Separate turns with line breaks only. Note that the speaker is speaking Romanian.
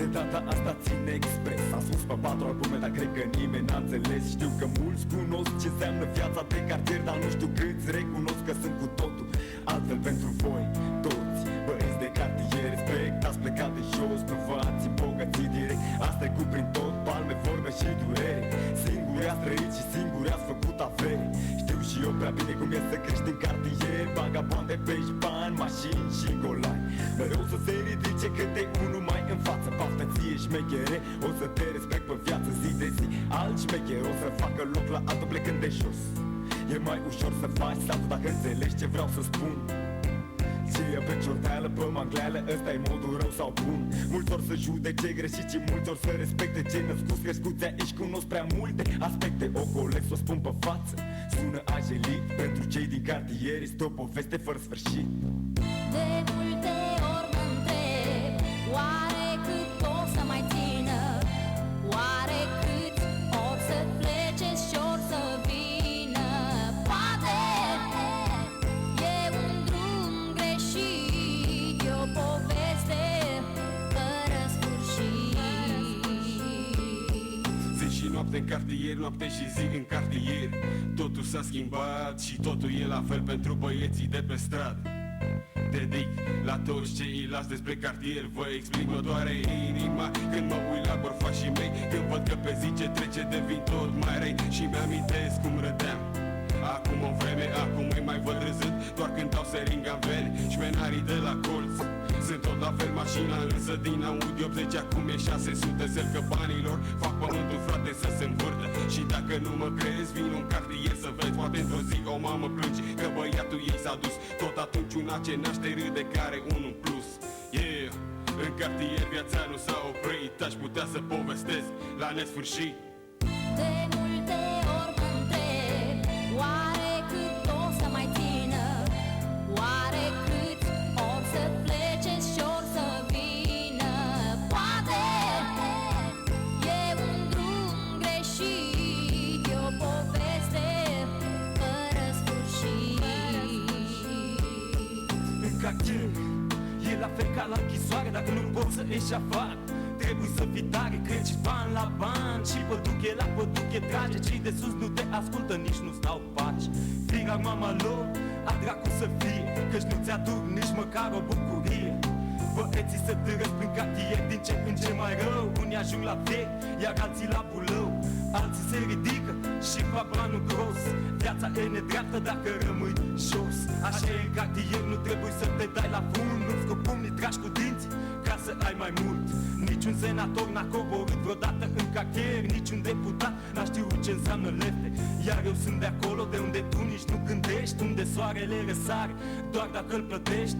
De data asta țin expres. Am spus pe 4 albume, dar cred că nimeni n-a înțeles. Știu că mulți cunosc ce înseamnă viața de cartier, dar nu știu câți recunosc că sunt cu totul altfel pentru voi toți băieți de cartier. Respect, ați plecat de jos, nu v-ați îmbogățit direct. Ați trecut prin tot, palme, vorbe și durere. Singuri ați trăit și singuri ați făcut afere. Știu și eu prea bine cum e să crești în cartier. Vagabonde, pești, bani, mașini și golani. Mereu să se ridice câte unul mai în față. Baftă ție șmechere, o să te respect pe viață zi de zi. Alt șmecher o să facă loc la altul plecând de jos. E mai ușor să faci saltul dacă înțelegi ce vreau să spun. Ție pe ciorteală, pe mangleală, ăsta-i modul rău sau bun. Mulți ori să judece greșit și mulți ori să respecte. Cei născuți, crescuți aici cunosc prea multe aspecte. Ocolec să o spun pe față, sună ajelit. Pentru cei din cartier este o poveste fără sfârșit.
De multe ori mă întreb, oare cât o să mai țină? Oare cât ori să plece și ori să vină? Poate e un drum greșit, e o poveste fără sfârșit.
Zi și noapte în cartier, noapte și zi în cartier. Totul s-a schimbat și totul e la fel pentru băieții de pe stradă. Dedic la toți cei îi las despre cartier. Vă explic, mă doare inima când mă uit la bărfașii mei, când văd că pe zi ce trece devin tot mai răi. Și mi-amintesc cum râdeam acum o vreme, acum îi mai văd râzând doar când dau seringa în vene. Șmenarii de la colț sunt tot la fel, mașina însă din Audi 80 acum e 600. Sel că banilor fac pământul, frate, să se învârtă. Și dacă nu mă crezi, vin în cartier să vezi. Poate într-o zi o mamă plânge că băiatul ei s-a dus. Tot atunci una ce naște râde care unul plus. Yeah, în cartier viața nu s-a oprit. Aș putea să povestesc la nesfârșit.
De multe ori mă întreb, oare cât o să mai țină? Oare cât ori să plece și ori să vină? Poate e un drum greșit, e o poveste fără sfârșit.
În cartier e la fel ca la închisoare. Dacă nu poți să ieși afară, trebuie să fii tare, crezi bani la bani. Și păduche la păduche trage. Cei de sus nu te ascultă, nici nu stau paci. Figa mama lor, a dracu să fie, căci nu ți-aduc nici măcar o bucurie. Băieții se târăsc prin cartier din ce în ce mai rău. Unii ajung la vechi, iar alții la bulău. Alții se ridică și fac banul gros. Viața e nedreaptă dacă rămâi jos. Așa e în cartier, nu trebuie să te dai la fund. Nu-ți cu pumnii tragi cu dinții ca să ai mai mult. Niciun senator n-a coborât vreodată în cartier. Niciun deputat n-a știut ce înseamnă lefte. Iar eu sunt de acolo de unde tu nici nu gândești, unde soarele răsare doar dacă îl plătești.